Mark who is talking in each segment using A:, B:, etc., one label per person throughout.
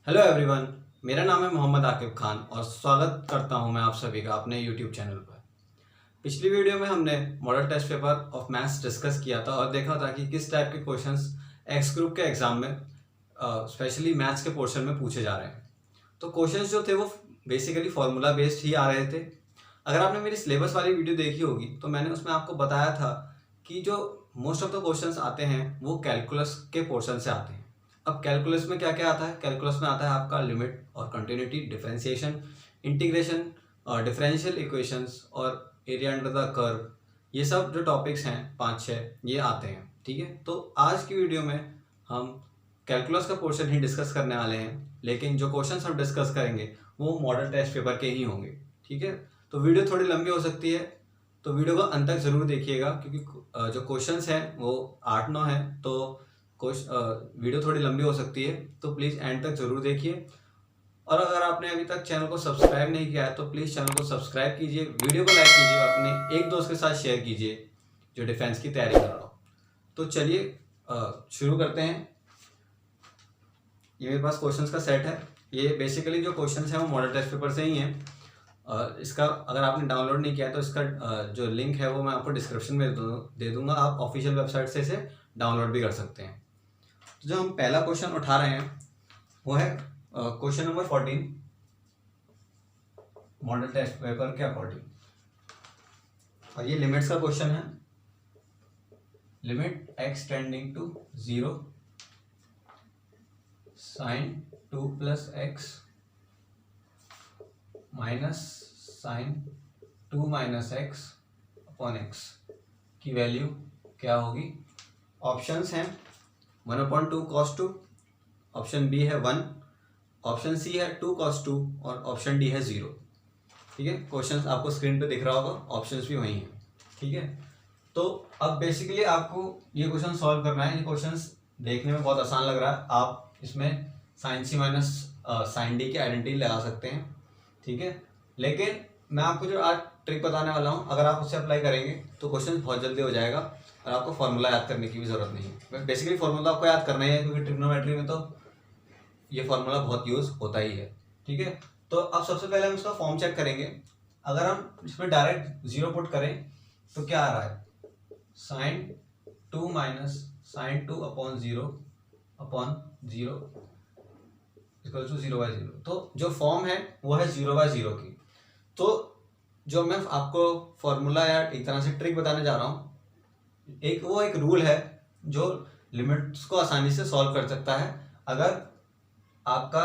A: Hello everyone. मेरा नाम है मोहम्मद आकिब खान और स्वागत करता हूं मैं आप सभी का अपने यूट्यूब चैनल पर। पिछली वीडियो में हमने model test paper of maths discuss किया था और देखा था कि किस टाइप के क्वेश्चंस एक्स ग्रुप के एग्जाम में स्पेशली मैथ्स के पोर्शन में पूछे जा रहे हैं। तो क्वेश्चंस जो थे वो बेसिकली फॉर्मूला बेस्ड ही आ रहे थे। अगर आपने मेरी सिलेबस वाली वीडियो देखी होगी तो मैंने उसमें आपको बताया था कि जो मोस्ट ऑफ द क्वेश्चंस आते हैं वो कैलकुलस के पोर्शन से आते हैं। अब कैलकुलस में क्या क्या आता है? कैलकुलस में आता है आपका लिमिट और कंटिन्यूटी, डिफरेंशिएशन, इंटीग्रेशन और डिफरेंशियल इक्वेशंस और एरिया अंडर द कर्व। ये सब जो टॉपिक्स हैं 5-6 ये आते हैं। ठीक है, तो आज की वीडियो में हम कैलकुलस का पोर्शन ही डिस्कस करने वाले हैं, लेकिन जो क्वेश्चंस हम डिस्कस करेंगे वो मॉडल टेस्ट पेपर के ही होंगे। ठीक है, तो वीडियो थोड़ी लंबी हो सकती है, तो वीडियो को अंत तक जरूर देखिएगा क्योंकि जो क्वेश्चंस हैं वो 8-9 हैं, तो वीडियो थोड़ी लंबी हो सकती है, तो प्लीज़ एंड तक जरूर देखिए। और अगर आपने अभी तक चैनल को सब्सक्राइब नहीं किया है तो प्लीज़ चैनल को सब्सक्राइब कीजिए, वीडियो को लाइक कीजिए, अपने एक दोस्त के साथ शेयर कीजिए जो डिफेंस की तैयारी कर रहा हो। तो चलिए शुरू करते हैं। ये मेरे पास क्वेश्चंस का सेट है। ये बेसिकली जो क्वेश्चंस हैं वो मॉडल टेस्ट पेपर से ही हैं। इसका अगर आपने डाउनलोड नहीं किया है तो इसका जो लिंक है वो मैं आपको डिस्क्रिप्शन में दे दूंगा। आप ऑफिशियल वेबसाइट से इसे डाउनलोड भी कर सकते हैं। तो जो हम पहला क्वेश्चन उठा रहे हैं वो है question number 14 model test paper के अकॉर्डिंग, और ये लिमिट्स का क्वेश्चन है। Limit x tending to 0 sine 2 plus x minus sine 2 minus x upon x की वैल्यू क्या होगी? ऑप्शंस हैं 1/2 cos 2, ऑप्शन बी है 1, ऑप्शन सी है 2 cos 2 और ऑप्शन डी है 0। ठीक है, क्वेश्चंस आपको स्क्रीन पे दिख रहा होगा, ऑप्शंस भी वही हैं। ठीक है, तो अब बेसिकली आपको ये क्वेश्चन सॉल्व करना है। ये क्वेश्चंस देखने में बहुत आसान लग रहा है, आप इसमें sign C minus sign D की आइडेंटिटी लगा सकते हैं। ठीक है, लेकिन मैं आपको जो आज ट्रिक बताने वाला हूँ, अगर आप उससे अप्लाई करेंगे तो क्वेश्चन बहुत जल्दी हो जाएगा और आपको फॉर्मूला याद करने की भी जरूरत नहीं है। बेसिकली फॉर्मूला आपको याद करना ही है क्योंकि ट्रिग्नोमेट्री में तो ये फॉर्मूला बहुत यूज होता ही है। ठीक है, तो अब सबसे पहले हम इसका फॉर्म चेक करेंगे। अगर हम इसमें डायरेक्ट 0 पुट करें तो क्या आ रहा है? Sine 2 minus sine 2 upon 0 equal to 0/0। तो जो फॉर्म है वो है 0/0 की। तो जो मैं आपको फॉर्मूला या एक तरह से ट्रिक बताने जा रहा हूँ, एक रूल है जो लिमिट्स को आसानी से सॉल्व कर सकता है अगर आपका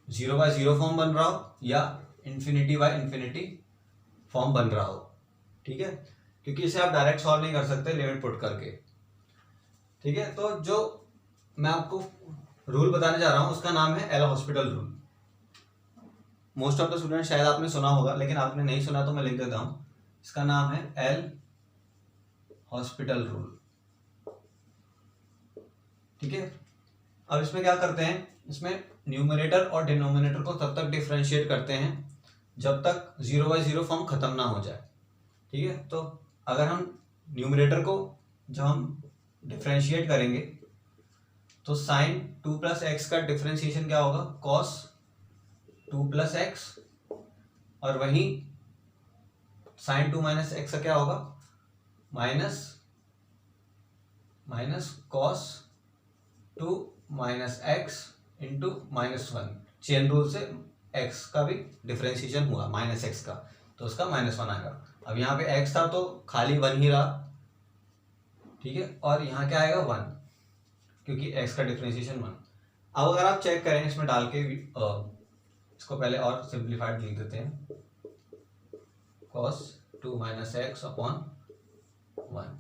A: 0/0 फॉर्म बन रहा हो या इन्फिनिटी फॉर्म बन रहा हो। ठीक है, क्योंकि इसे आप डायरेक्ट सॉल्व नहीं कर सकते लिमिट पुट करके। ठीक है, तो जो मैं आपको रूल बताने जा रहा हूं उसका नाम है L hospital rule. Most of the student शायद आपने सुना होगा, लेकिन आपने नहीं सुना तो मैं लिख देता हूं। इसका नाम है एल हॉस्पिटल रूल। ठीक है, अब इसमें क्या करते हैं, इसमें न्यूमरेटर और डिनोमिनेटर को तब तक डिफ्रेंशिएट करते हैं जब तक 0/0 फॉर्म खत्म ना हो जाए। ठीक है, तो अगर हम न्यूमरेटर को जब हम डिफ्रेंशिएट करेंगे तो साइन 2 प्लस एक्स का डिफ्रेंशिएशन क्या होगा? कॉस 2 प्लस एक्स, और वहीं साइन 2 माइनस एक्स का क्या होगा? Minus cos 2 minus x into -1। Chain rule से एक्स का भी डिफ्रेंशिएशन हुआ माइनस एक्स का, तो उसका -1 आएगा। अब यहाँ पे एक्स था तो खाली 1 ही रहा। ठीक है, और यहाँ क्या आएगा? 1, क्योंकि एक्स का डिफ्रेंशिएशन 1। अब अगर आप चेक करें इसमें डाल के इसको पहले और सिंप्लीफाइड लिख देते हैं, cos 2 माइनस एक्स अपॉन 1।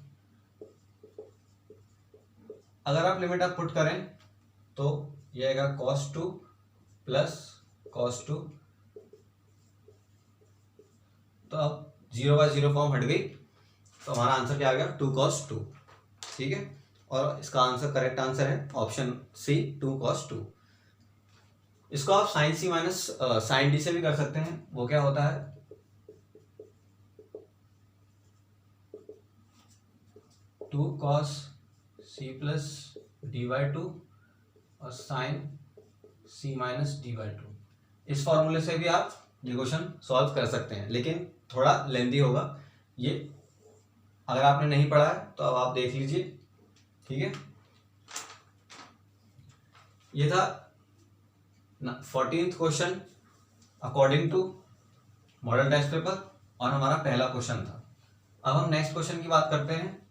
A: अगर आप लिमिट आप पुट करें तो ये आएगा cos 2 प्लस cos 2। तो अब 0/0 फॉर्म हट गई, तो हमारा आंसर क्या आ गया? 2 cos 2। ठीक है, और इसका आंसर करेक्ट आंसर है ऑप्शन सी 2 cos 2। इसको आप sign C minus sign D से भी कर सकते हैं। वो क्या होता है? 2 cos c प्लस d/2 और sine C minus D by two. इस फॉर्मूले से भी आप ये क्वेश्चन सॉल्व कर सकते हैं, लेकिन थोड़ा लेंदी होगा ये। अगर आपने नहीं पढ़ा है तो अब आप देख लीजिए, ठीक है। ये था 14th question according to model test paper और हमारा पहला क्वेश्चन था। अब हम नेक्स्ट क्वेश्चन की बात करते हैं।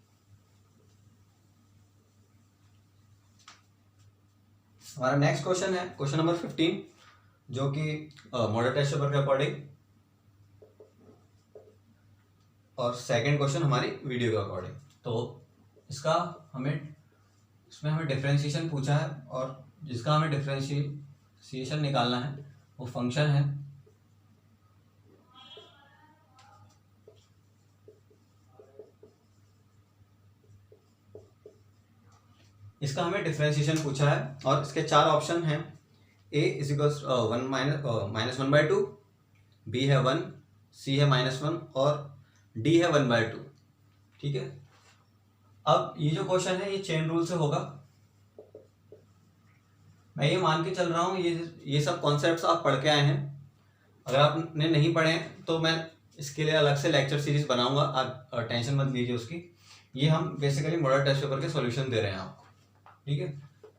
A: हमारा नेक्स्ट क्वेश्चन है क्वेश्चन नंबर 15, जो कि मॉडल टेस्ट पेपर के अकॉर्डिंग और सेकंड क्वेश्चन हमारी वीडियो के अकॉर्डिंग। तो इसमें हमें डिफरेंशिएशन पूछा है और जिसका हमें डिफरेंशिएशन निकालना है वो फंक्शन है इसका हमें डिफरेंशिएशन पूछा है और इसके 4 ऑप्शन हैं। a is equals minus 1/2, b है 1, c है -1 और d है 1/2, ठीक है। अब ये जो क्वेश्चन है ये चेन रूल से होगा। मैं ये मान के चल रहा हूँ ये सब कॉन्सेप्ट्स आप पढ़ के आए हैं। अगर आपने नहीं पढ़े हैं तो मैं इसके लिए अलग से लेक्चर सीरीज बनाऊंगा, आप टेंशन मत लीजिए उसकी। ये हम बेसिकली मॉडल टेस्ट पेपर के सॉल्यूशन दे रहे हैं आपको, ठीक है।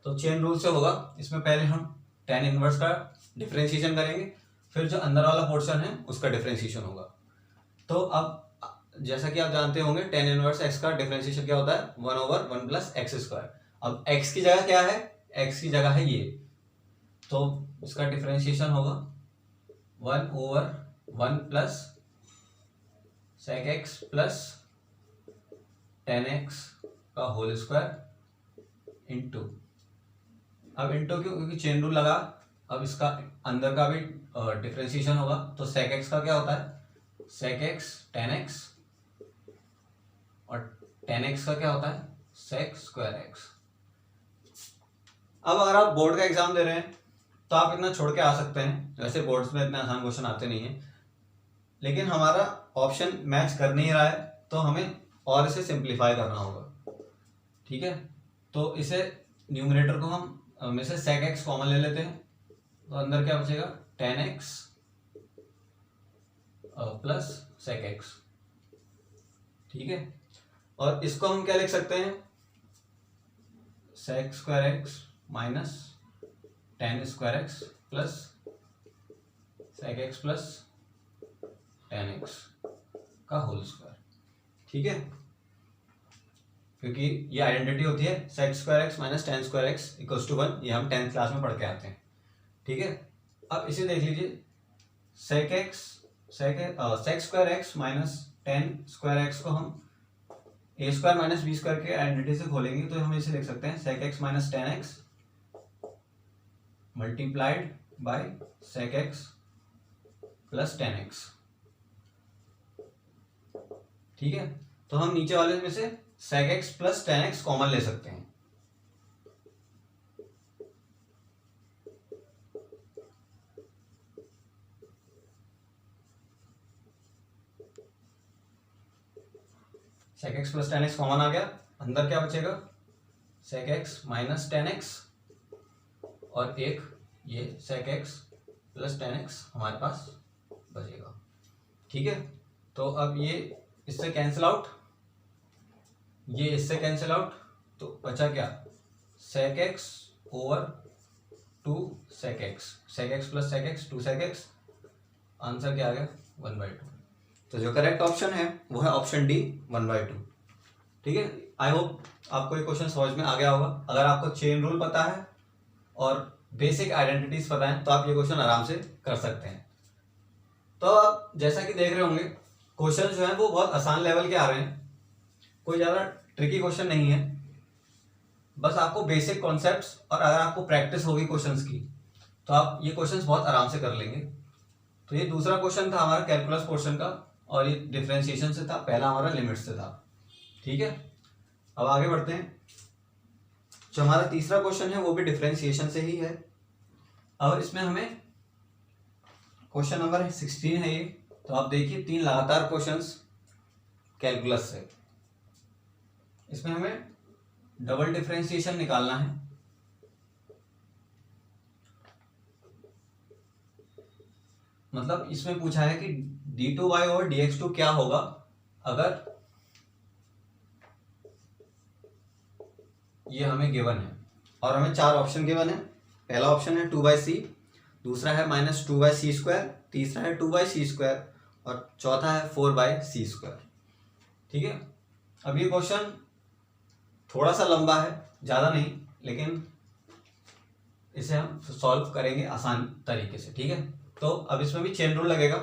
A: तो चेन रूल से होगा। इसमें पहले हम tan इनवर्स का डिफरेंशिएशन करेंगे, फिर जो अंदर वाला पोर्शन है उसका डिफरेंशिएशन होगा। तो अब जैसा कि आप जानते होंगे tan इनवर्स x का डिफरेंशिएशन क्या होता है, 1/1 + x²। अब x की जगह क्या है, x की जगह है ये, तो इसका डिफरेंशिएशन होगा 1/1 + sec x + tan x का होल स्क्वायर इंटू। अब इंटू क्यों, क्योंकि चेन रूल लगा। अब इसका अंदर का भी डिफरेंशिएशन होगा, तो sec x का क्या होता है, sec x tan x, और tan x का क्या होता है, sec² x। अब अगर आप बोर्ड का एग्जाम दे रहे हैं तो आप इतना छोड़ के आ सकते हैं, वैसे बोर्ड्स में इतने आसान क्वेश्चन आते नहीं हैं, लेकिन हमारा ऑप्शन मैच कर नहीं रहा है तो हमें और इसे सिंप्लीफाई करना होगा, ठीक है। तो इसे न्यूमरेटर को हम में से sec x कॉमन ले लेते हैं, तो अंदर क्या बचेगा, tan x plus sec x, ठीक है। और इसको हम क्या लिख सकते हैं, sec² x minus tan² x plus sec x plus tan x का होल स्क्वायर, ठीक है। क्योंकि ये आइडेंटिटी होती है sec² x minus tan² x equals to 1, ये हम 10th क्लास में पढ़ के आते हैं, ठीक है। अब इसे देख लीजिए, sec² x minus tan² x को हम a² माइनस b² के आइडेंटिटी से खोलेंगे तो हम इसे लिख सकते हैं sec x minus tan x multiplied by sec x plus tan x, ठीक है। तो हम नीचे वाले में से sec x plus tan x common ले सकते हैं। sec x plus tan x common आ गया, अंदर क्या बचेगा, sec x minus tan x और एक ये sec x plus tan x हमारे पास बचेगा, ठीक है। तो अब ये इससे कैंसिल आउट, ये इससे कैंसिल आउट, तो बचा क्या, sec x over 2 sec x plus sec x 2 sec x, answer क्या आ गया, 1/2। तो जो करेक्ट ऑप्शन है वो है ऑप्शन डी, 1/2, ठीक है। आई होप आपको ये क्वेश्चन समझ में आ गया होगा। अगर आपको चेन रूल पता है और बेसिक आइडेंटिटीज पता है तो आप ये क्वेश्चन आराम से कर सकते हैं। तो आप जैसा कि देख रहे होंगे क्वेश्चन जो है वो बहुत आसान लेवल के आ रहे हैं, कोई ज़्यादा ट्रिकी क्वेश्चन नहीं है, बस आपको बेसिक कॉन्सेप्ट्स और अगर आपको प्रैक्टिस होगी क्वेश्चंस की तो आप ये क्वेश्चंस बहुत आराम से कर लेंगे। तो ये दूसरा क्वेश्चन था हमारा कैलकुलस पोर्शन का और ये डिफरेंशिएशन से था, पहला हमारा लिमिट से था, ठीक है। अब आगे बढ़ते हैं। जो हमारा तीसरा क्वेश्चन है वो भी डिफरेंशिएशन से ही है। अब इसमें हमें क्वेश्चन नंबर 16 है ये, तो आप देखिए 3 लगातार क्वेश्चंस कैलकुलस से। इसमें हमें डबल डिफरेंशिएशन निकालना है। मतलब इसमें पूछा है कि d2y और dx2 क्या होगा अगर ये हमें गिवन है और हमें 4 ऑप्शन गिवन है। पहला ऑप्शन है 2/c, दूसरा है -2/c², तीसरा है 2/c² और चौथा है 4/c²। ठीक है, अब ये क्वेश्चन थोड़ा सा लंबा है, ज़्यादा नहीं, लेकिन इसे हम सॉल्व करेंगे आसान तरीके से। ठीक है, तो अब इसमें भी चेन रूल लगेगा।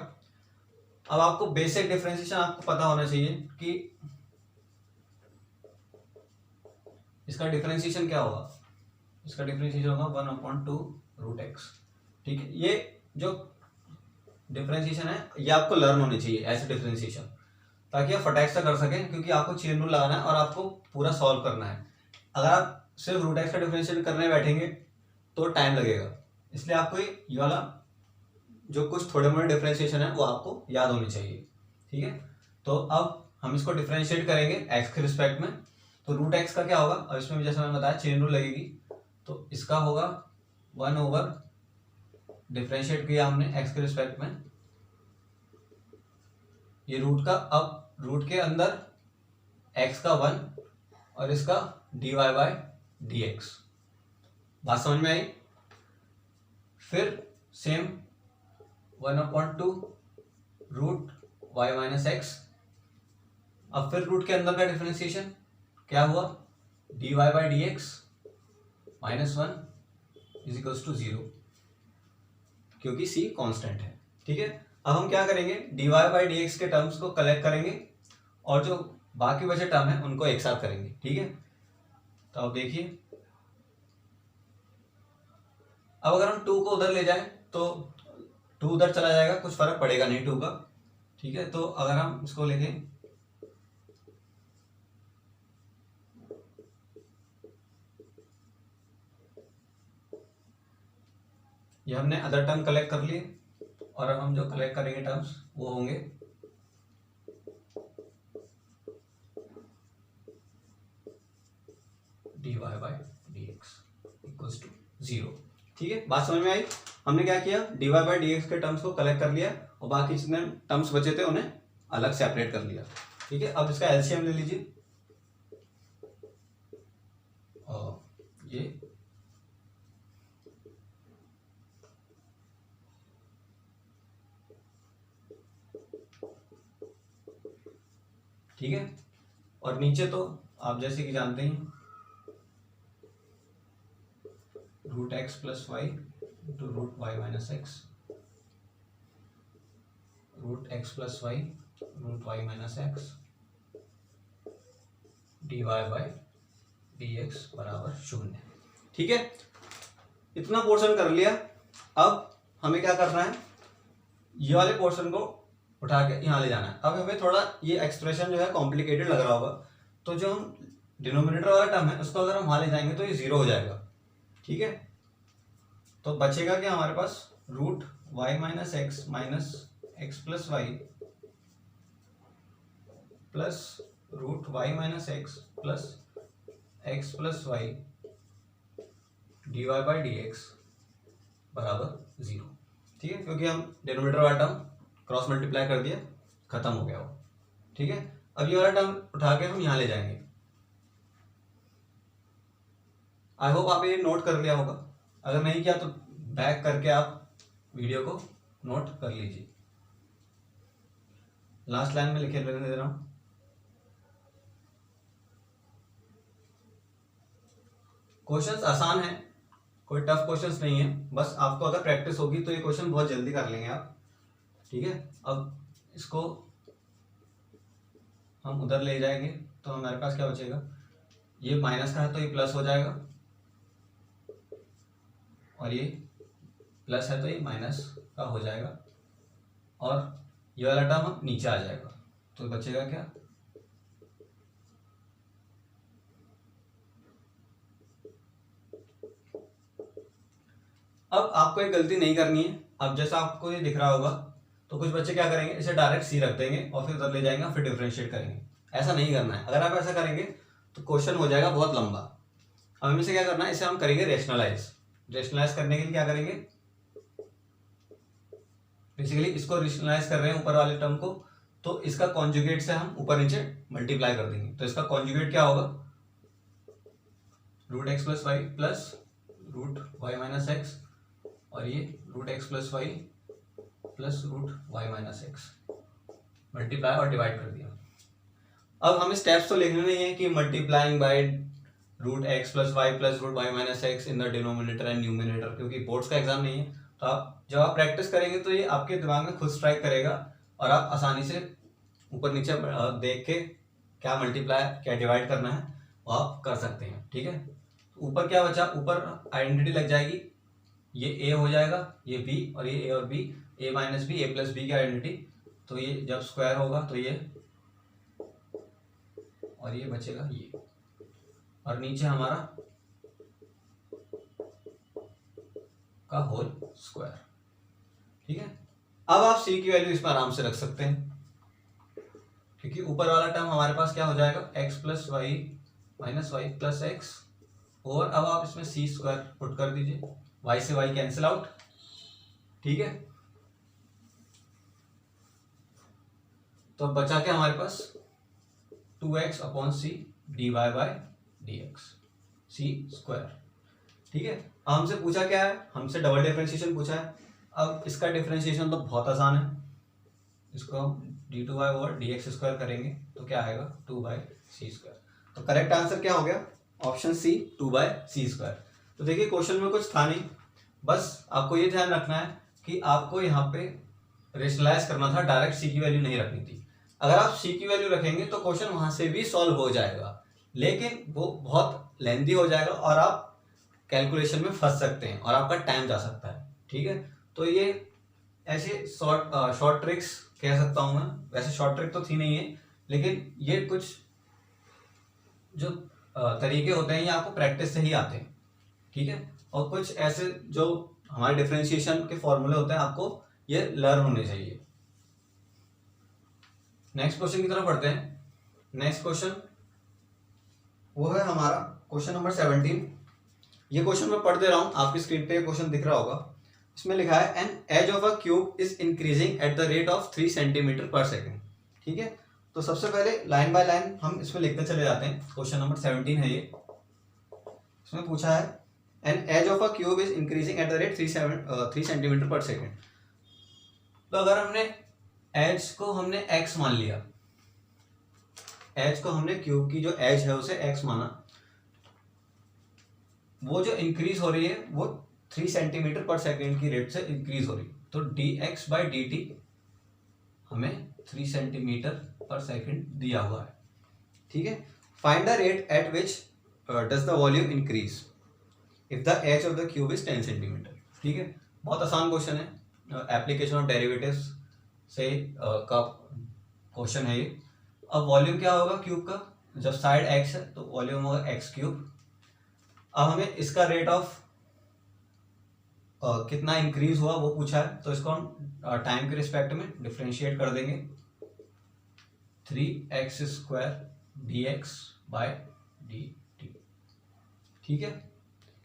A: अब आपको बेसिक डिफरेंशिएशन आपको पता होना चाहिए कि इसका डिफरेंशिएशन क्या होगा। इसका डिफरेंशिएशन होगा 1/2√x। ठीक है, ये जो डिफरेंशिएशन है ये आपको लर्न होनी चाहिए ऐसे डिफरेंशिएशन, ताकि आप फटाक से कर सकें, क्योंकि आपको चेन रूल लगाना है और आपको पूरा सॉल्व करना है। अगर आप सिर्फ √x का डिफरेंशिएशन करने बैठेंगे तो टाइम लगेगा, इसलिए आपको ये वाला जो कुछ थोड़े मोड़े डिफरेंशिएशन है वो आपको याद होनी चाहिए। ठीक है, तो अब हम इसको डिफरेंशिएट करेंगे x के रिस्पेक्ट में। तो √x का क्या होगा, अब इसमें भी जैसे मैंने बताया चेन रूल लगेगी, तो इसका होगा 1/, डिफरेंशिएट किया हमने x के रिस्पेक्ट में, ये रूट का, अब रूट के अंदर x का 1 और इसका dy/dx। बात समझ में आई। फिर सेम 1/2√y-x। अब फिर रूट के अंदर का डिफरेंशिएशन क्या हुआ, dy/dx -1 = 0, क्योंकि c कांस्टेंट है। ठीक है, अब हम क्या करेंगे, dy/dx के टर्म्स को कलेक्ट करेंगे और जो बाकी बचे टर्म है उनको एक साथ करेंगे। ठीक है, तो अब देखिए, अब अगर हम 2 को उधर ले जाएं तो 2 उधर चला जाएगा, कुछ फर्क पड़ेगा नहीं 2 का। ठीक है, तो अगर हम इसको लिखें, ये हमने अदर टर्म कलेक्ट कर लिए और अब हम जो कलेक्ट करेंगे टर्म्स वो होंगे dy/dx = 0। ठीक है, बात समझ में आई। हमने क्या किया, dy/dx के टर्म्स को कलेक्ट कर लिया और बाकी जितने टर्म्स बचे थे उन्हें अलग सेपरेट कर लिया। ठीक है, अब इसका एलसीएम ले लीजिए और ये ठीक है, और नीचे तो आप जैसे कि जानते हैं √x + y * √y-x, √x + y √y-x dy/dx = 0। ठीक है, इतना पोर्शन कर लिया। अब हमें क्या करना है, ये वाले पोर्शन को उठा के यहाँ ले जाना है। अब हमें थोड़ा ये एक्सप्रेशन जो है कॉम्प्लिकेटेड लग रहा होगा, तो जो हम डिनोमिनेटर वाला टर्म है उसको अगर हम वहाँ ले जाएंगे तो ये 0 हो जाएगा। ठीक है, तो बचेगा क्या हमारे पास, √y-x - x + y plus √y-x plus x + y dy/dx = 0। ठीक है, क्योंकि हम डिनोमिनेटर वाला टर्म क्रॉस मल्टीप्लाई कर दिया, खत्म हो गया वो। ठीक है, अब ये वाला टर्म उठा के हम यहाँ ले जाएंगे। आई होप आप ये नोट कर लिया होगा, अगर नहीं किया तो बैक करके आप वीडियो को नोट कर लीजिए। लास्ट लाइन में लिखे रहने दे रहा हूं, क्वेश्चंस आसान है, कोई टफ क्वेश्चंस नहीं है, बस आपको अगर प्रैक्टिस होगी तो ये क्वेश्चन बहुत जल्दी कर लेंगे आप। ठीक है, अब इसको हम उधर ले जाएंगे तो हमारे पास क्या बचेगा, ये माइनस का है तो ये प्लस हो जाएगा और ये प्लस है तो ये माइनस का हो जाएगा और ये वाला टर्म नीचे आ जाएगा, तो बचेगा क्या, अब आपको एक गलती नहीं करनी है। अब जैसा आपको ये दिख रहा होगा तो कुछ बच्चे क्या करेंगे, इसे डायरेक्ट सी रख देंगे और फिर उधर ले जाएंगे फिर डिफरेंशिएट करेंगे। ऐसा नहीं करना है, अगर आप ऐसा करेंगे तो क्वेश्चन हो जाएगा बहुत लंबा। अब हमें से क्या करना है, इसे हम करेंगे रेशनलाइज। रेशनलाइज करने के लिए क्या करेंगे, बेसिकली इसको रेशनलाइज कर रहे हैं ऊपर वाले टर्म को, तो इसका कॉन्जुगेट से हम ऊपर नीचे मल्टीप्लाई कर देंगे। तो इसका कॉन्जुगेट क्या होगा, root x plus y plus root y minus x, और ये root x plus y plus root y minus x, multiply और डिवाइड कर दिया। अब हमें स्टेप्स तो लिखने नहीं है कि multiplying by root x plus y plus root y minus x in the denominator and numerator, क्योंकि बोर्ड्स का एग्जाम नहीं है। तो आप जब आप प्रैक्टिस करेंगे तो ये आपके दिमाग में खुद स्ट्राइक करेगा और आप आसानी से ऊपर नीचे देख के क्या मल्टीप्लाई क्या डिवाइड करना है वो आप कर सकते हैं। ठीक है, ऊपर क्या बचा, ऊपर आइडेंटिटी लग जाएगी, ये ए हो जाएगा, ये बी, और ये ए और बी, ए माइनस बी, ए प्लस बी की आइडेंटिटी। तो ये जब स्क्वायर होगा तो ये, और ये बचेगा ये, और नीचे हमारा का होल स्क्वायर। ठीक है, अब आप सी की वैल्यू इसमें आराम से रख सकते हैं, क्योंकि ऊपर वाला टर्म हमारे पास क्या हो जाएगा, x plus y minus y plus x, और अब आप इसमें सी स्क्वायर पुट कर दीजिए, वाई से वाई कैंसिल आउट। ठीक है, तो अब बचा क्या हमारे पास, 2x upon C D Y by D X, C square. ठीक है, अब हमसे पूछा क्या है, हमसे डबल डिफरेंशिएशन पूछा है। अब इसका डिफरेंशिएशन तो बहुत आसान है, इसको हम d two y over d x square करेंगे तो क्या आएगा, 2 बाई सी स्क्वायर। तो करेक्ट आंसर क्या हो गया, option C, 2 by C square. तो देखिए क्वेश्चन में कुछ था नहीं, बस आपको ये ध्यान रखना है कि आपको यहाँ पे रेशनलाइज करना था, डायरेक्ट सी की वैल्यू नहीं रखनी थी। अगर आप सी की वैल्यू रखेंगे तो क्वेश्चन वहां से भी सॉल्व हो जाएगा, लेकिन वो बहुत लेंथी हो जाएगा और आप कैलकुलेशन में फंस सकते हैं और आपका टाइम जा सकता है। ठीक है, तो ये ऐसे शॉर्ट ट्रिक्स कह सकता हूँ मैं, वैसे शॉर्ट ट्रिक तो थी नहीं है, लेकिन ये कुछ जो तरीके होते हैं ये आपको प्रैक्टिस से ही आते हैं। ठीक है, और कुछ ऐसे जो हमारे डिफरेंशिएशन के फॉर्मूले होते हैं आपको ये लर्न होने चाहिए। नेक्स्ट क्वेश्चन की तरफ बढ़ते हैं। नेक्स्ट क्वेश्चन वो है हमारा क्वेश्चन नंबर 17। ये क्वेश्चन मैं पढ़ दे रहा हूँ, आपकी स्क्रीन पे क्वेश्चन दिख रहा होगा। इसमें लिखा है an edge of a cube is increasing at the rate of 3 centimetre per second. ठीक है, तो सबसे पहले लाइन बाय लाइन हम इसमें लिखते चले जाते हैं। क्वेश्चन नंबर 17 है ये, इसमें पूछा है an edge of a cube is increasing at the rate 3 centimetre per second. तो अगर हमने एज को हमने एक्स मान लिया, एज को हमने क्यूब की जो एज है उसे एक्स माना, वो जो इंक्रीज हो रही है वो 3 सेंटीमीटर पर सेकेंड की रेट से इंक्रीज हो रही है। तो D x by D T हमें 3 सेंटीमीटर पर सेकेंड दिया हुआ है। ठीक है, find the rate at which does the volume increase if the edge of the cube is 10 centimetre. ठीक है, बहुत आसान क्वेश्चन है, एप्लीकेशन ऑफ डेरिवेटिव्स से का क्वेश्चन है ये। अब वॉल्यूम क्या होगा क्यूब का, जब साइड एक्स है तो वॉल्यूम होगा एक्स क्यूब। अब हमें इसका रेट ऑफ कितना इंक्रीज हुआ वो पूछा है, तो इसको हम टाइम के रिस्पेक्ट में डिफरेंशिएट कर देंगे, 3x square d x by d t. ठीक है,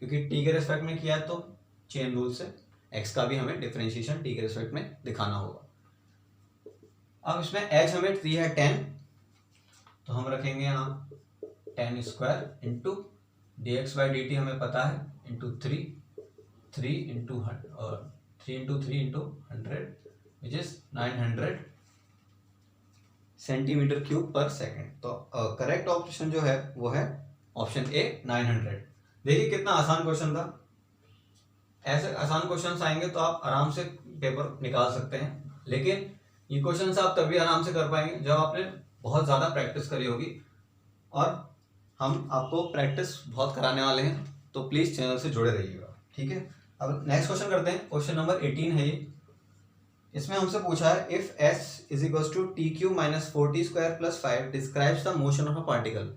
A: क्योंकि t के रिस्पेक्ट में किया है तो चेन रूल से x का भी हमें डिफरेंशिएशन t के रिस्पेक्ट में दिखाना होगा। अब इसमें h हमें दी है 10, तो हम रखेंगे यहाँ 10 square into D x by D T हमें पता है into 3 into 3 into 100 which is 900 centimetre cube पर सेकेंड। तो करेक्ट ऑप्शन जो है वो है ऑप्शन ए 900। देखिए कितना आसान क्वेश्चन था, ऐसे आसान क्वेश्चन आएंगे तो आप आराम से पेपर निकाल सकते हैं, लेकिन ये क्वेश्चन आप तभी आराम से कर पाएंगे जब आपने बहुत ज़्यादा प्रैक्टिस करी होगी, और हम आपको प्रैक्टिस बहुत कराने वाले हैं, तो प्लीज़ चैनल से जुड़े रहिएगा। ठीक है, अब नेक्स्ट क्वेश्चन करते हैं। क्वेश्चन नंबर 18 है ये, इसमें हमसे पूछा है if s is equals to t cube minus 4t square plus 5 describes the motion of a particle.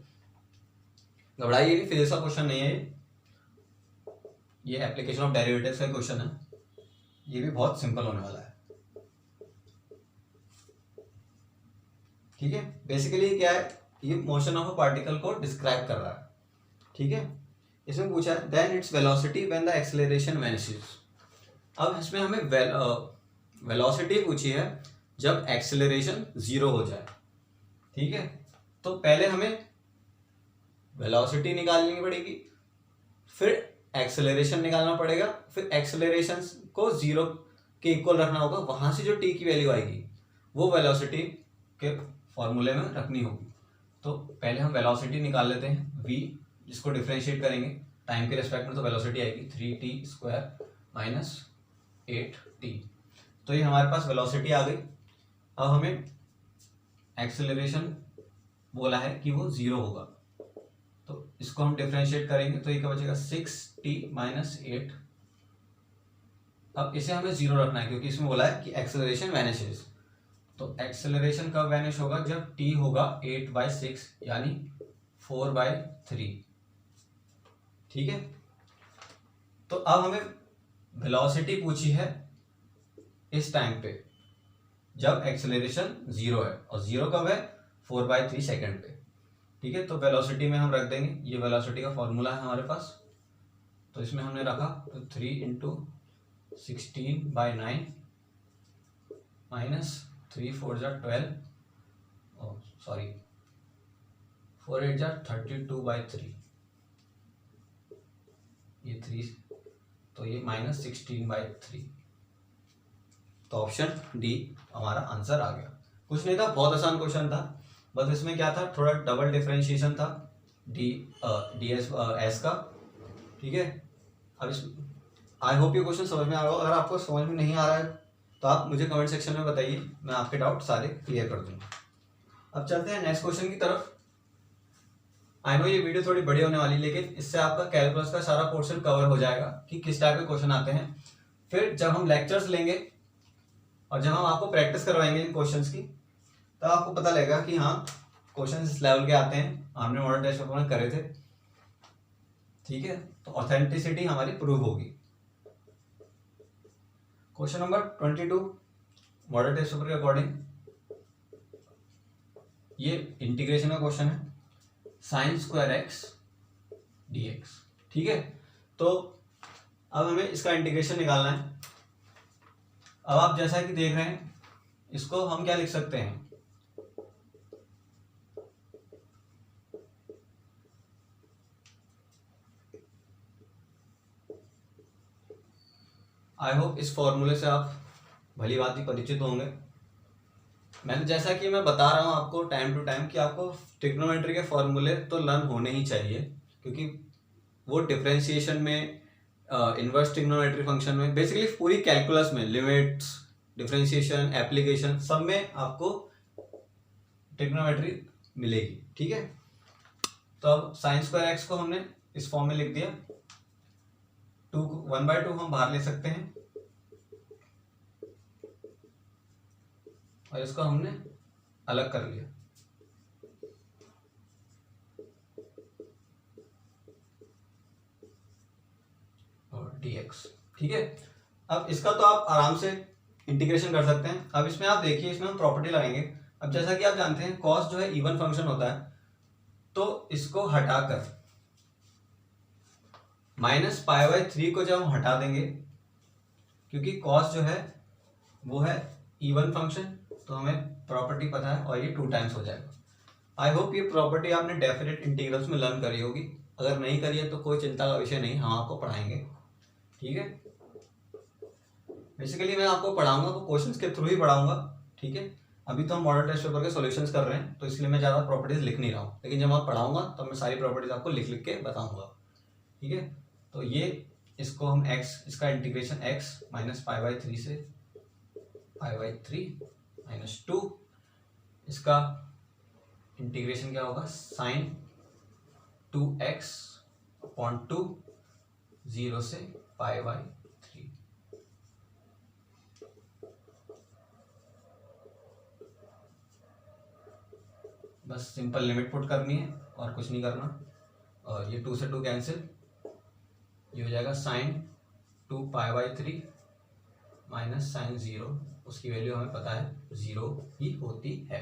A: घबराइए नहीं, फिजिक्स का क्वेश्चन नहीं है ये एप्लीकेशन ऑफ डेरिवेटिव्स का क्वेश्चन है, ये भी बहुत सिंपल होने वाला है। ठीक है, बेसिकली क्या है, ये मोशन ऑफ अ पार्टिकल को डिस्क्राइब कर रहा है। ठीक है, इसमें पूछा है then its velocity when the acceleration vanishes. अब इसमें हमें वेलोसिटी पूछी है जब एक्सेलरेशन 0 हो जाए। ठीक है, तो पहले हमें वेलोसिटी निकालनी पड़ेगी, फिर एक्सेलरेशन निकालना पड़ेगा, फिर एक्सेलरेशन को 0 के इक्वल रखना होगा। वहां से जो टी की वैल्यू आएगी वो वेलोसिटी के फॉर्मूले में रखनी होगी। तो पहले हम वेलोसिटी निकाल लेते हैं v, जिसको डिफरेंशिएट करेंगे टाइम के रिस्पेक्ट में, तो वेलोसिटी आएगी 3t² माइनस 8t। तो ये हमारे पास वेलोसिटी आ गई। अब हमें एक्सेलरेशन बोला है कि वो 0 होगा, तो इसको हम डिफरेंशिएट करेंगे तो ये क्या बचेगा 6t माइनस 8। अब इसे हमें 0 रखना है क्योंकि इसमें बोला है कि एक्सेलरेशन वैनिशेस। तो एक्सेलरेशन कब वैनिश होगा, जब t होगा 8/6 यानी 4/3। ठीक है, तो अब हमें वेलोसिटी पूछी है इस टाइम पे जब एक्सेलरेशन 0 है, और 0 कब है 4/3 सेकेंड पे। ठीक है, तो वेलोसिटी में हम रख देंगे, ये वेलोसिटी का फॉर्मूला है हमारे पास, तो इसमें हमने रखा तो 3 × 16/9 माइनस 3 4 जा 12, सॉरी 4 8 जा 32/3, ये 3, तो ये माइनस 16/3। तो ऑप्शन डी हमारा आंसर आ गया। कुछ नहीं था, बहुत आसान क्वेश्चन था, बस इसमें क्या था, थोड़ा डबल डिफरेंशिएशन था एस का। ठीक है, अब इस आई होप ये क्वेश्चन समझ में आ रहा हो। अगर आपको समझ में नहीं आ रहा है तो आप मुझे कमेंट सेक्शन में बताइए, मैं आपके डाउट सारे क्लियर कर दूंगा। अब चलते हैं नेक्स्ट क्वेश्चन की तरफ। आई नो ये वीडियो थोड़ी बड़ी होने वाली, लेकिन इससे आपका कैलकुलस का सारा पोर्शन कवर हो जाएगा कि किस टाइप के क्वेश्चन आते हैं। फिर जब हम लेक्चर्स लेंगे और जब हम आपको प्रैक्टिस करवाएंगे इन क्वेश्चंस की, तब आपको पता लगेगा कि हाँ क्वेश्चन इस लेवल के आते हैं, हमने मॉडल टेस्ट पेपर में करे थे। ठीक है, तो ऑथेंटिसिटी हमारी प्रूव होगी। Question number 22 model test paper के अकॉर्डिंग, ये इंटीग्रेशन का क्वेश्चन है, sin² x dx। ठीक है, तो अब हमें इसका इंटीग्रेशन निकालना है। अब आप जैसा कि देख रहे हैं, इसको हम क्या लिख सकते हैं, आई होप इस फॉर्मूले से आप भली बात ही परिचित होंगे। मैंने जैसा कि मैं बता रहा हूँ आपको टाइम टू टाइम कि आपको ट्रिग्नोमेट्री के फॉर्मूले तो लर्न होने ही चाहिए, क्योंकि वो डिफरेंशिएशन में, इनवर्स ट्रिग्नोमेट्री फंक्शन में, बेसिकली पूरी कैलकुलस में, लिमिट्स, डिफरेंशिएशन, एप्लीकेशन, सब में आपको ट्रिग्नोमेट्री मिलेगी। ठीक है, तो अब sin² x को हमने इस फॉर्म में लिख दिया, 1/2 हम बाहर ले सकते हैं और इसको हमने अलग कर लिया। और dx। ठीक है, अब इसका तो आप आराम से इंटीग्रेशन कर सकते हैं। अब इसमें आप देखिए, इसमें हम प्रॉपर्टी लगाएंगे। अब जैसा कि आप जानते हैं cos जो है इवन फंक्शन होता है, तो इसको हटाकर -π/3 को जब हम हटा देंगे, क्योंकि cos जो है वो है इवन फंक्शन, तो हमें प्रॉपर्टी पता है और ये 2 टाइम्स हो जाएगा। आई होप ये प्रॉपर्टी आपने डेफिनेट इंटीग्रल्स में लर्न करी होगी। अगर नहीं करी है तो कोई चिंता का विषय नहीं, हम आपको पढ़ाएंगे। ठीक है, बेसिकली मैं आपको पढ़ाऊंगा तो क्वेश्चंस के थ्रू ही पढ़ाऊंगा। ठीक है, अभी तो हम मॉडल टेस्ट पेपर के सॉल्यूशंस कर रहे हैं, तो इसलिए मैं ज़्यादा प्रॉपर्टीज लिख नहीं रहा हूँ, लेकिन जब मैं पढ़ाऊंगा तो मैं सारी प्रॉपर्टीज आपको लिख लिख के बताऊंगा। ठीक है, तो ये इसको हम x, इसका इंटीग्रेशन x -π/3 से π/3 -2, इसका इंटीग्रेशन क्या होगा, sin 2x/2 0 से π/3। बस सिंपल लिमिट पुट करनी है और कुछ नहीं करना, और ये 2 से 2 कैंसिल, ये हो जाएगा sin 2π/3 माइनस sin 0, उसकी वैल्यू हमें पता है 0 ही होती है।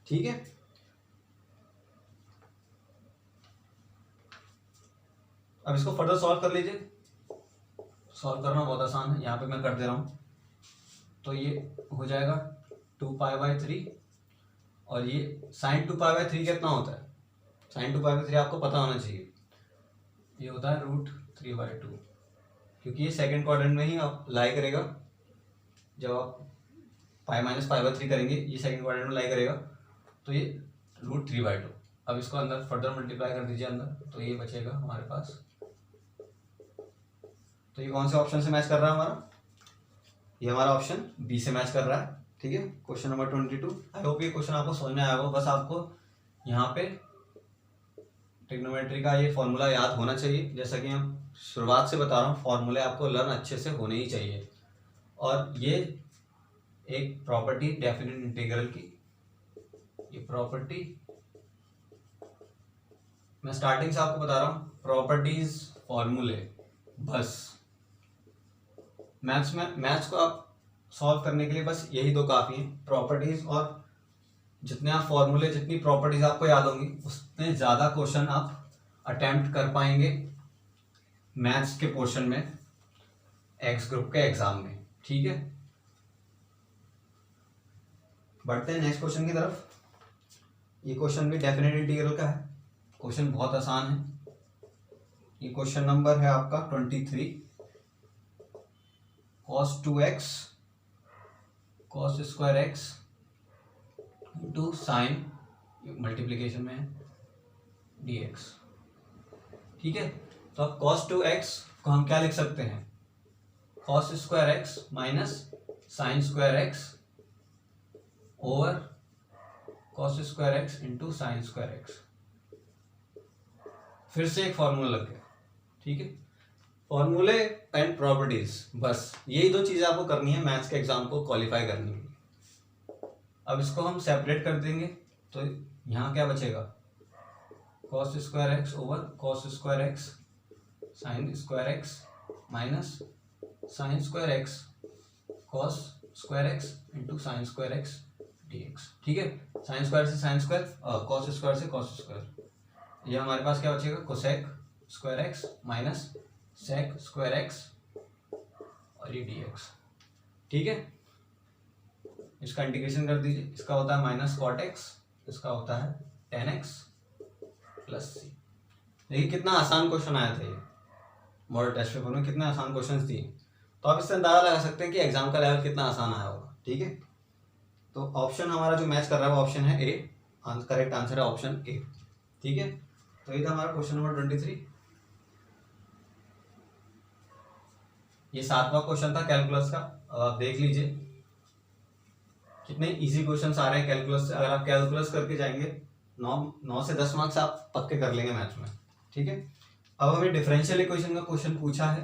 A: ठीक है, अब इसको फर्दर सॉल्व कर लीजिए। सॉल्व करना बहुत आसान है, यहाँ पे मैं कर दे रहा हूँ। तो ये हो जाएगा 2π/3 और ये sin 2π/3 कितना होता है? sin 2π/3 आपको पता होना चाहिए, ये होता है √3/2 क्योंकि ये सेकंड क्वाड्रेंट में ही आप लाई करेगा। जब आप π-π/3 करेंगे ये सेकंड क्वाड्रेंट में लाई करेगा तो ये √3/2। अब इसको अंदर फर्दर मल्टीप्लाई कर दीजिए अंदर, तो ये बचेगा हमारे पास। तो ये कौन से ऑप्शन से मैच कर रहा है हमारा? ये हमारा ऑप्शन बी से मैच कर रहा है। ठीक है, क्वेश्चन नंबर 22। आई होप ये क्वेश्चन आपको समझ में आया होगा। बस आपको यहाँ पे ट्रिग्नोमेट्री का ये फॉर्मूला याद होना चाहिए। जैसा कि हम शुरुआत से बता रहा हूँ, फॉर्मूले आपको लर्न अच्छे से होने ही चाहिए। और ये एक प्रॉपर्टी डेफिनेट इंटीग्रल की, ये प्रॉपर्टी मैं स्टार्टिंग से आपको बता रहा हूँ, प्रॉपर्टीज फॉर्मूले। बस मैथ्स को आप सॉल्व करने के लिए बस यही दो काफ़ी हैं, प्रॉपर्टीज। और जितने आप फॉर्मूले, जितनी प्रॉपर्टीज आपको याद होंगी उतने ज़्यादा क्वेश्चन आप अटेम्प्ट कर पाएंगे मैथ्स के पोर्शन में, एक्स ग्रुप के एग्जाम में। ठीक है, बढ़ते हैं नेक्स्ट क्वेश्चन की तरफ। ये क्वेश्चन भी डेफिनेट इंटीग्रल का है। क्वेश्चन बहुत आसान है। ये क्वेश्चन नंबर है आपका 23। cos 2x cos square x into sign, multiplication में है, dx। ठीक है, तो अब cos 2x को हम क्या लिख सकते हैं? cos square x minus sine square x over cos square x into sine square x। फिर से एक फॉर्मूला लग गया। ठीक है, फॉर्मूले एंड प्रॉपर्टीज, बस यही दो चीजें आपको करनी है मैथ्स के एग्जाम को क्वालिफाई करने के लिए। अब इसको हम सेपरेट कर देंगे तो यहाँ क्या बचेगा? cos square x over cos square x sine square x minus sine square x cos square x into sine square x dx। ठीक है, साइन स्क्वायर से साइन स्क्वायर, cos स्क्वायर से cos स्क्वायर। ये हमारे पास क्या बचेगा? Cosec square x minus sec square x और ये dx। ठीक है, इसका इंटीग्रेशन कर दीजिए। इसका होता है माइनस कॉट x, इसका होता है tan x प्लस c। देखिए कितना आसान क्वेश्चन आया था ये मॉडल टेस्ट पेपर में, कितने आसान क्वेश्चंस दिए। तो आप इससे अंदाजा लगा सकते हैं कि एग्जाम का लेवल कितना आसान आया होगा। ठीक है, तो ऑप्शन हमारा जो मैच कर रहा है वो ऑप्शन है ए, करेक्ट आंसर है ऑप्शन ए। ठीक है, तो ये था हमारा क्वेश्चन नंबर 23। ये 7वां क्वेश्चन था कैलकुलस का। अब आप देख लीजिए कितने इजी क्वेश्चन आ रहे हैं कैलकुलस से। अगर आप कैलकुलस करके जाएंगे 9 से 10 मार्क्स आप पक्के कर लेंगे मैथ्स में। ठीक है, अब हमें डिफरेंशियल इक्वेशन का क्वेश्चन पूछा है,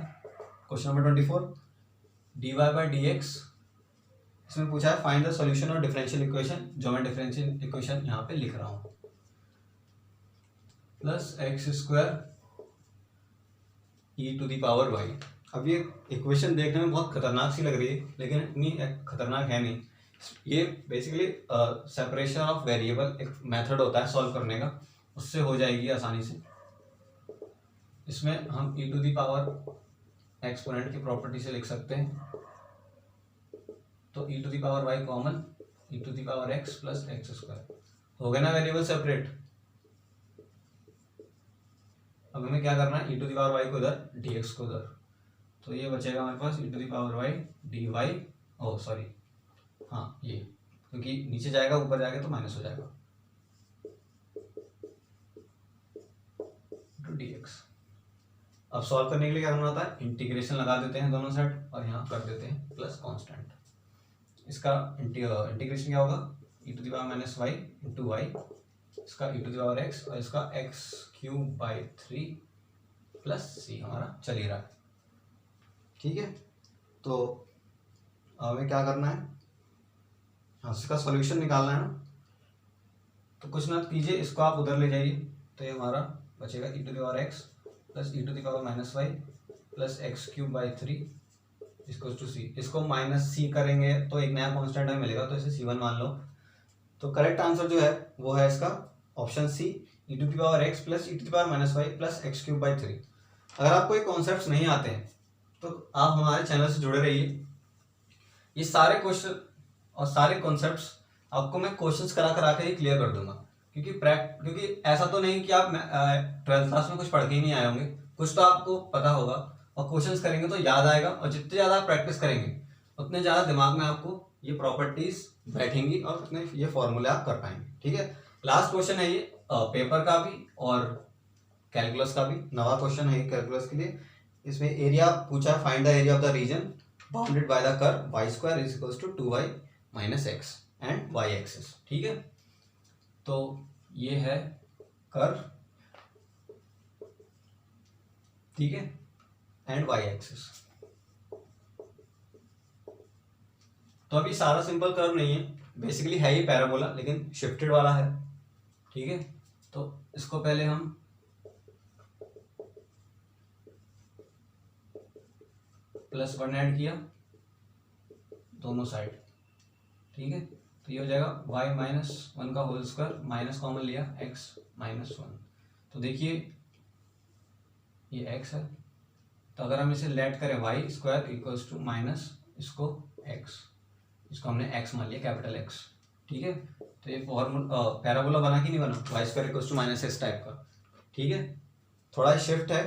A: क्वेश्चन नंबर 24, dy/dx। इसमें पूछा है find the solution of differential equation, जो मैं डिफरेंशियल इक्वेशन यहाँ पे लिख रहा हूँ, प्लस एक्स स्क्वायर e⁻y। अब ये इक्वेशन देखने में बहुत खतरनाक सी लग रही है, लेकिन इतनी खतरनाक है नहीं। ये बेसिकली सेपरेशन ऑफ वेरिएबल एक मेथड होता है सॉल्व करने का, उससे हो जाएगी आसानी से। इसमें हम e⁻ एक्सपोनेंट की प्रॉपर्टी से लिख सकते हैं। तो e⁻y common e⁻x plus x square हो गया ना वेरिएबल सेपरेट। अब हमें क्या करना है? e⁻y को इधर, dx को उधर, तो ये बचेगा हमारे पास e⁻y dy, ओ सॉरी हाँ ये, क्योंकि नीचे जाएगा ऊपर जाएगा तो माइनस हो जाएगा, dx। अब सॉल्व करने के लिए क्या करना होता है? इंटीग्रेशन लगा देते हैं दोनों साइड और यहाँ कर देते हैं प्लस कांस्टेंट। इसका इंटीग्रेशन क्या होगा? e⁻y इंटू वाई, इसका e⁻x और इसका x³ 3 प्लस c हमारा चल ही रहा है। ठीक है, तो हमें क्या करना है? हाँ, इसका सॉल्यूशन निकालना है ना। तो कुछ ना कीजिए, इसको आप उधर ले जाइए, तो ये हमारा बचेगा e⁻x plus e⁻−y plus x³ 3 equals to c। इसको -c करेंगे तो एक नया कांस्टेंट हमें मिलेगा, तो इसे c1 मान लो। तो करेक्ट आंसर जो है वो है इसका option C, e⁻x plus e⁻−y plus x³ 3। अगर आपको ये कॉन्सेप्ट्स नहीं आते हैं तो आप हमारे चैनल से जुड़े रहिए। ये सारे क्वेश्चन और सारे कॉन्सेप्ट्स आपको मैं क्वेश्चंस करा करा के ही क्लियर कर दूंगा, क्योंकि ऐसा तो नहीं कि आप 12th क्लास में कुछ पढ़ के ही नहीं आए होंगे, कुछ तो आपको पता होगा, और क्वेश्चंस करेंगे तो याद आएगा, और जितने ज़्यादा आप प्रैक्टिस करेंगे उतने ज़्यादा दिमाग में आपको ये प्रॉपर्टीज बैठेंगी और उतने ये फॉर्मूले आप कर पाएंगे। ठीक है, लास्ट क्वेश्चन है ये पेपर का भी और कैलकुलस का भी, नवा क्वेश्चन है ये कैलकुलस के लिए। इसमें एरिया पूछा है, find the area of the region bounded by the curve y square is equals to 2y minus x and y axis. ठीक है, तो ये है कर्व, ठीक है, एंड वाई एक्सिस। तो अभी सारा सिंपल कर्व नहीं है, बेसिकली है ही पैराबोला लेकिन शिफ्टेड वाला है। ठीक है, तो इसको पहले हम +1 ऐड किया दोनों साइड। ठीक है, तो ये हो जाएगा y माइनस 1 का होल स्क्वायर, माइनस कॉमन लिया x माइनस 1। तो देखिए ये x है, तो अगर हम इसे लेट करें y square equals to minus इसको x, इसको हमने x मान लिया, कैपिटल X। ठीक है, तो ये फॉर्मूला पैराबोला बना कि नहीं बना, y square equals to minus x type का। ठीक है, थोड़ा शिफ्ट है।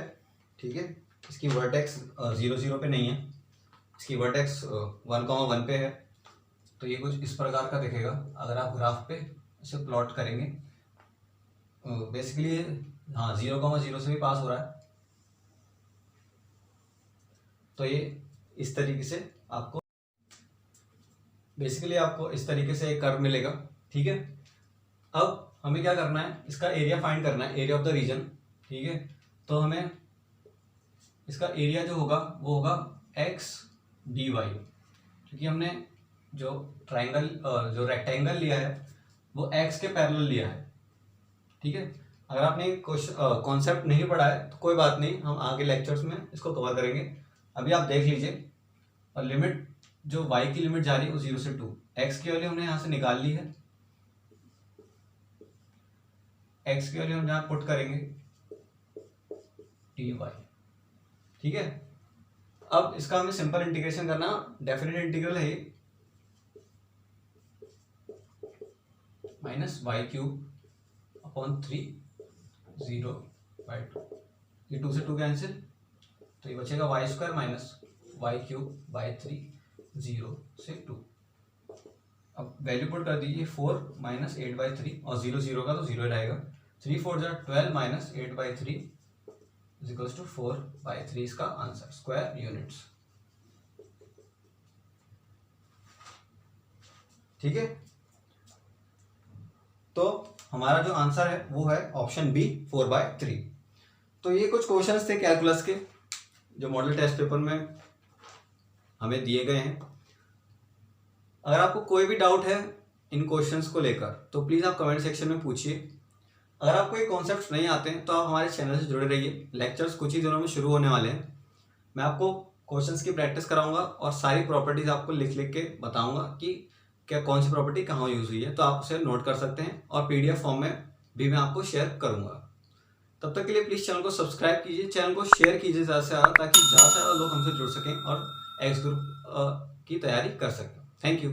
A: ठीक है, इसकी वर्टेक्स 0 0 पे नहीं है, इसकी वर्टेक्स 1,1 पे है। तो ये कुछ इस प्रकार का दिखेगा अगर आप ग्राफ पे इसे प्लॉट करेंगे। बेसिकली हाँ 0,0 से भी पास हो रहा है, तो ये इस तरीके से आपको बेसिकली आपको इस तरीके से एक कर्व मिलेगा। ठीक है, अब हमें क्या करना है, इसका एरिया फाइंड करना है, एरिया ऑफ द रीजन। ठीक है, तो हमें इसका एरिया जो होगा वो होगा x dy, क्योंकि हमने जो ट्राइंगल जो रेक्टेंगल लिया है वो x के पैरेलल लिया है। ठीक है, अगर आपने कॉन्सेप्ट नहीं पढ़ा है तो कोई बात नहीं, हम आगे लेक्चर्स में इसको कवर करेंगे। अभी आप देख लीजिए, और लिमिट जो y की लिमिट जा रही है वो 0 से 2, x की वैल्यू हमने यहाँ से निकाल ली है, x की वैल्यू हम यहाँ पुट करेंगे dy। ठीक है, अब इसका हमें सिंपल इंटीग्रेशन करना, डेफिनेट इंटीग्रल है ये, माइनस वाई क्यूब अपॉन 3 0/2, ये 2 से 2 कैंसिल, तो ये बचेगा y square minus y cube by 3 0 से 2। अब वैल्यू पुट कर दीजिए, 4 माइनस 8/3, और 0 0 का तो 0 रहेगा, 3 4 जा 12 माइनस 8/3 इज इक्वल्स टू 4/3 इसका आंसर, स्क्वायर यूनिट्स। ठीक है, तो हमारा जो आंसर है वो है ऑप्शन बी 4/3। तो ये कुछ क्वेश्चंस थे कैलकुलस के जो मॉडल टेस्ट पेपर में हमें दिए गए हैं। अगर आपको कोई भी डाउट है इन क्वेश्चंस को लेकर तो प्लीज़ आप कमेंट सेक्शन में पूछिए। अगर आपको ये कॉन्सेप्ट्स नहीं आते हैं तो आप हमारे चैनल से जुड़े रहिए, लेक्चर्स कुछ ही दिनों में शुरू होने वाले हैं। मैं आपको क्वेश्चंस की प्रैक्टिस कराऊंगा और सारी प्रॉपर्टीज़ आपको लिख लिख के बताऊंगा कि क्या कौन सी प्रॉपर्टी कहाँ यूज़ हुई है, तो आप उसे नोट कर सकते हैं, और PDF फॉर्म में भी मैं आपको शेयर करूँगा। तब तक के लिए प्लीज़ चैनल को सब्सक्राइब कीजिए, चैनल को शेयर कीजिए ज़्यादा से ज़्यादा, ताकि ज़्यादा से ज़्यादा लोग हमसे जुड़ सकें और एक्स ग्रुप की तैयारी कर सकें। Thank you.